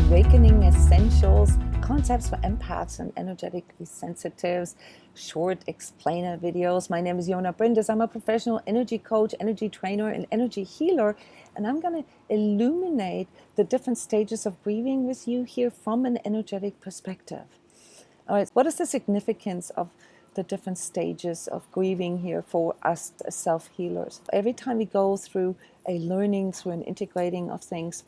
Awakening Essentials, Concepts for Empaths and Energetically Sensitives, short explainer videos. My name is Jona Bryndis. I'm a professional energy coach, energy trainer, and energy healer, and I'm going to illuminate the different stages of grieving with you here from an energetic perspective. All right, what is the significance of the different stages of grieving here for us as self-healers? Every time we go through a learning, through an integrating of things,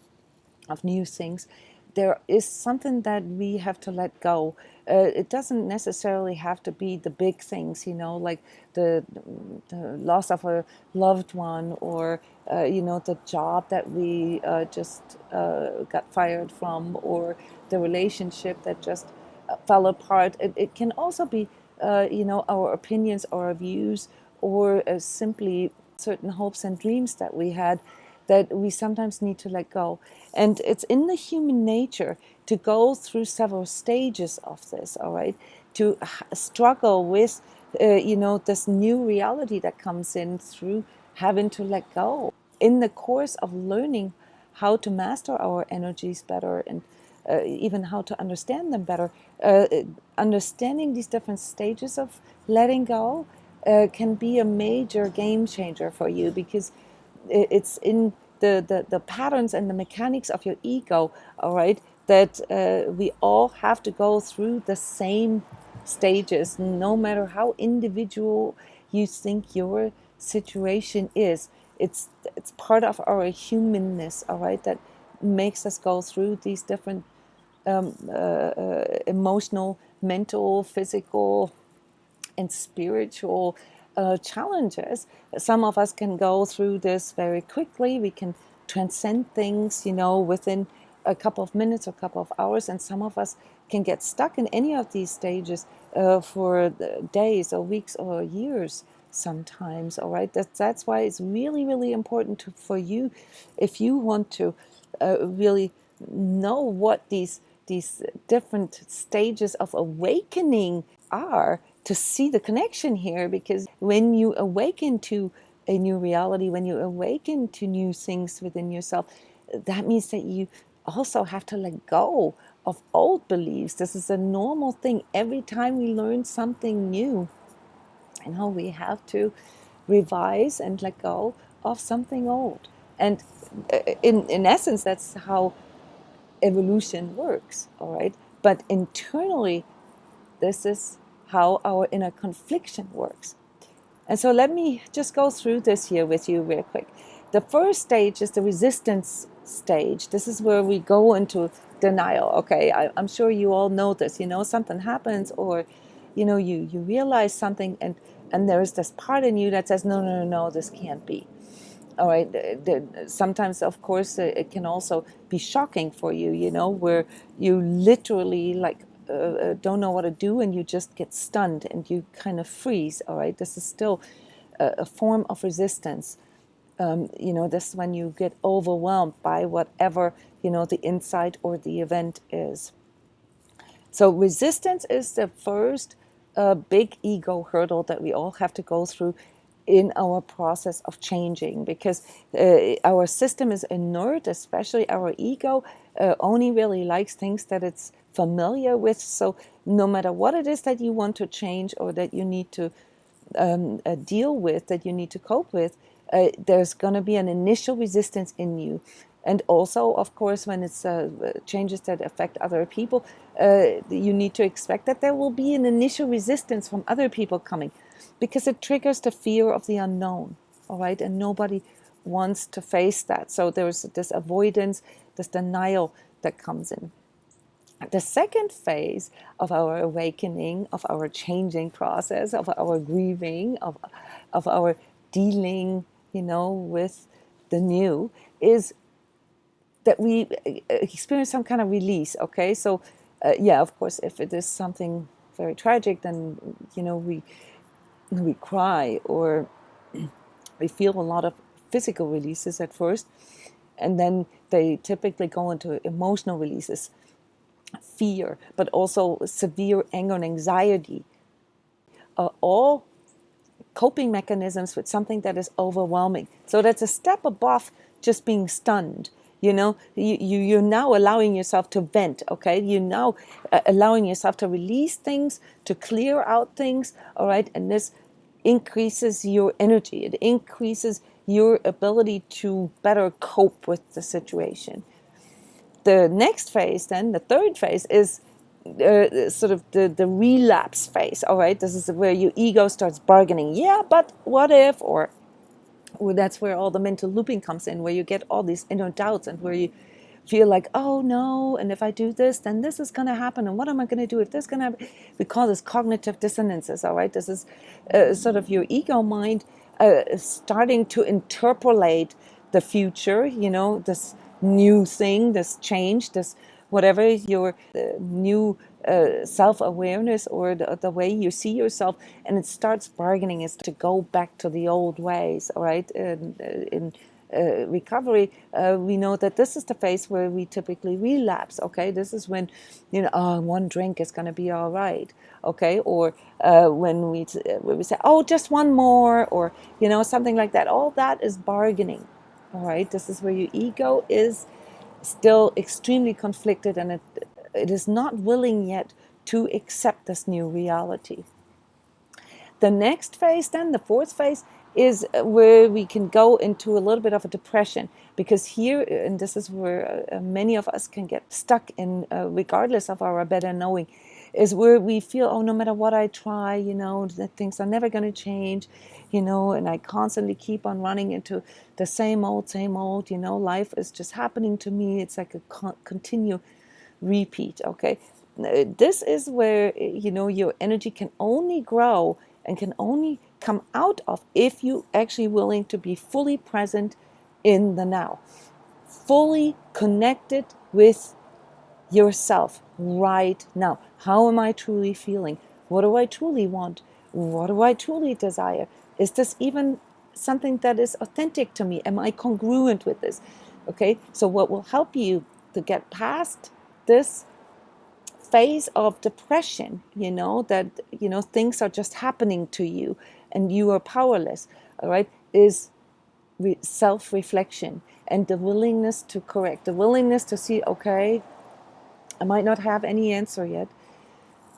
of new things, there is something that we have to let go. It doesn't necessarily have to be the big things, like the loss of a loved one, or the job that we just got fired from, or the relationship that just fell apart. It can also be, our opinions or our views, or simply certain hopes and dreams that we had, that we sometimes need to let go. And it's in the human nature to go through several stages of this, all right? To struggle with, this new reality that comes in through having to let go. In the course of learning how to master our energies better, and even how to understand them better, understanding these different stages of letting go can be a major game changer for you, because it's in the patterns and the mechanics of your ego, all right, that we all have to go through the same stages, no matter how individual you think your situation is. It's part of our humanness, all right, that makes us go through these different emotional, mental, physical, and spiritual challenges. Some of us can go through this very quickly. We can transcend things, within a couple of minutes or a couple of hours. And some of us can get stuck in any of these stages for days or weeks or years sometimes. All right. That's why it's really, really important for you, if you want to really know what these different stages of awakening are, to see the connection here. Because when you awaken to a new reality, when you awaken to new things within yourself, that means that you also have to let go of old beliefs. This is a normal thing. Every time we learn something new, we have to revise and let go of something old. And in essence, that's how evolution works, all right? But internally, this is how our inner confliction works. And so let me just go through this here with you real quick. The first stage is the resistance stage. This is where we go into denial. Okay, I'm sure you all know this. Something happens, or you realize something, and there's this part in you that says, no, this can't be. All right. Sometimes, of course, it can also be shocking for you, where you literally don't know what to do, and you just get stunned and you kind of freeze. All right. This is still a form of resistance. This is when you get overwhelmed by whatever, the insight or the event is. So resistance is the first big ego hurdle that we all have to go through in our process of changing, because our system is inert, especially our ego only really likes things that it's familiar with. So no matter what it is that you want to change, or that you need to deal with, that you need to cope with, there's going to be an initial resistance in you. And also, of course, when it's changes that affect other people, you need to expect that there will be an initial resistance from other people coming, because it triggers the fear of the unknown, all right? And nobody wants to face that. So there's this avoidance, this denial that comes in. The second phase of our awakening, of our changing process, of our grieving, of our dealing, with the new, is that we experience some kind of release, okay? So, of course, if it is something very tragic, then, we cry, or we feel a lot of physical releases at first, and then they typically go into emotional releases, fear, but also severe anger and anxiety, all coping mechanisms with something that is overwhelming. So that's a step above just being stunned. You're now allowing yourself to vent, okay? You're now allowing yourself to release things, to clear out things, all right? And this increases your energy. It increases your ability to better cope with the situation. The next phase, then, the third phase, is sort of the relapse phase, all right? This is where your ego starts bargaining. Yeah, but what if, or well, that's where all the mental looping comes in, where you get all these inner doubts and where you feel like, oh no, and if I do this, then this is going to happen, and what am I going to do if this is going to happen? We call this cognitive dissonances, all right? This is sort of your ego mind starting to interpolate the future, this new thing, this change, this whatever your new self-awareness or the way you see yourself, and it starts bargaining is to go back to the old ways, all right? In recovery, we know that this is the phase where we typically relapse, okay? This is when, oh, one drink is going to be all right, okay? Or when we say, oh, just one more, or, something like that. All that is bargaining, all right? This is where your ego is still extremely conflicted, and it is not willing yet to accept this new reality. The next phase, then, the fourth phase, is where we can go into a little bit of a depression, because here, and this is where many of us can get stuck in, regardless of our better knowing, is where we feel, oh, no matter what I try, that things are never going to change, and I constantly keep on running into the same old, life is just happening to me. It's like a continual repeat, okay? This is where, your energy can only grow and can only come out of if you actually willing to be fully present in the now, fully connected with yourself right now. How am I truly feeling? What do I truly want? What do I truly desire? Is this even something that is authentic to me? Am I congruent with this? Okay, so what will help you to get past this phase of depression, that things are just happening to you and you are powerless, all right, is self-reflection and the willingness to correct, the willingness to see, okay, I might not have any answer yet,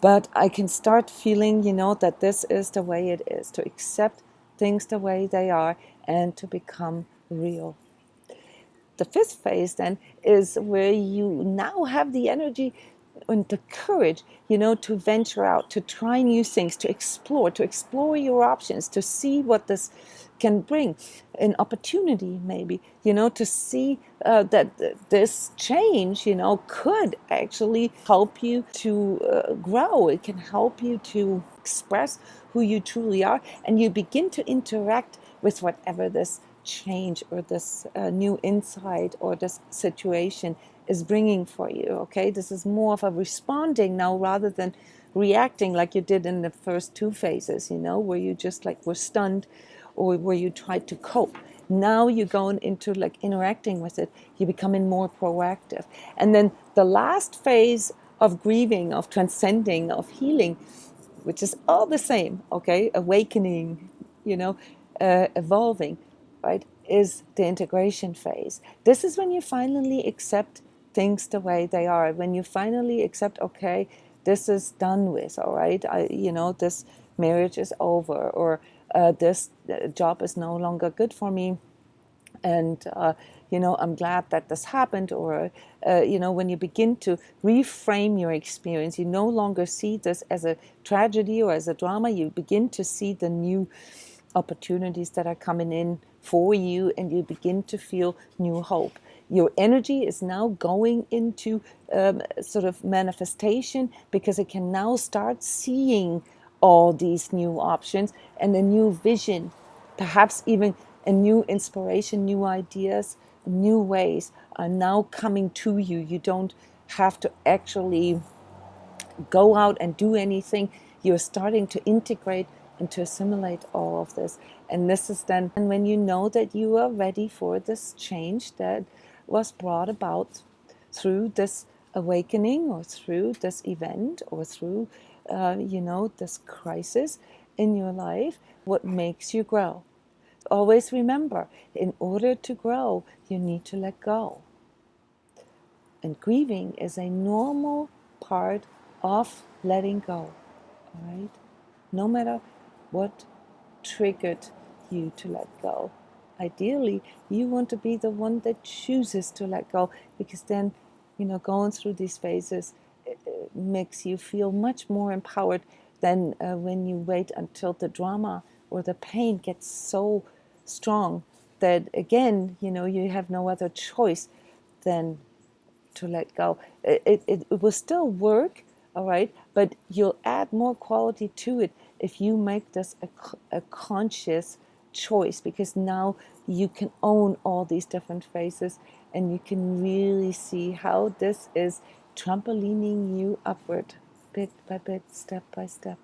but I can start feeling, that this is the way it is, to accept things the way they are and to become real. The fifth phase then is where you now have the energy and the courage, to venture out, to try new things, to explore your options, to see what this can bring, an opportunity maybe, to see that this change, could actually help you to grow. It can help you to express who you truly are, and you begin to interact with whatever this change or this new insight or this situation is bringing for you, okay? This is more of a responding now rather than reacting like you did in the first two phases, where you just like were stunned or where you tried to cope. Now you're going into like interacting with it. You're becoming more proactive. And then the last phase of grieving, of transcending, of healing, which is all the same, okay? Awakening, evolving, right, is the integration phase. This is when you finally accept things the way they are, when you finally accept, okay, this is done with, all right, this marriage is over, or this job is no longer good for me, and I'm glad that this happened, or when you begin to reframe your experience, you no longer see this as a tragedy or as a drama. You begin to see the new opportunities that are coming in for you, and you begin to feel new hope. Your energy is now going into sort of manifestation, because it can now start seeing all these new options and a new vision, perhaps even a new inspiration, new ideas, new ways are now coming to you. You don't have to actually go out and do anything. You're starting to integrate and to assimilate all of this. And this is then when you know that you are ready for this change that was brought about through this awakening, or through this event, or through this crisis in your life. What makes you grow? Always remember, in order to grow, you need to let go. And grieving is a normal part of letting go, all right? No matter what triggered you to let go. Ideally, you want to be the one that chooses to let go, because then, going through these phases makes you feel much more empowered than when you wait until the drama or the pain gets so strong that, again, you have no other choice than to let go. It will still work, all right, but you'll add more quality to it if you make this a conscious choice, because now you can own all these different phases and you can really see how this is trampolining you upward, bit by bit, step by step.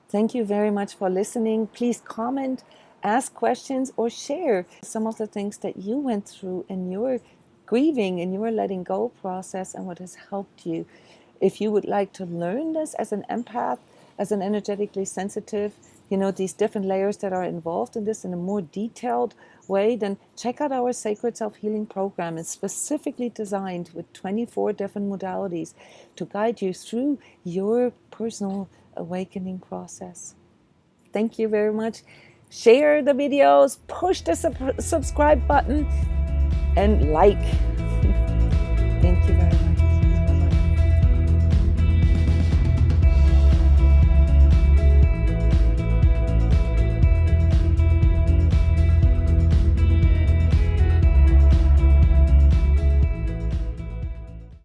Thank you very much for listening. Please comment, ask questions, or share some of the things that you went through in your grieving, in your letting go process, and what has helped you. If you would like to learn this as an empath, as an energetically sensitive, these different layers that are involved in this in a more detailed way, then check out our Sacred Self-Healing Program. It's specifically designed with 24 different modalities to guide you through your personal awakening process. Thank you very much. Share the videos, push the subscribe button, and like.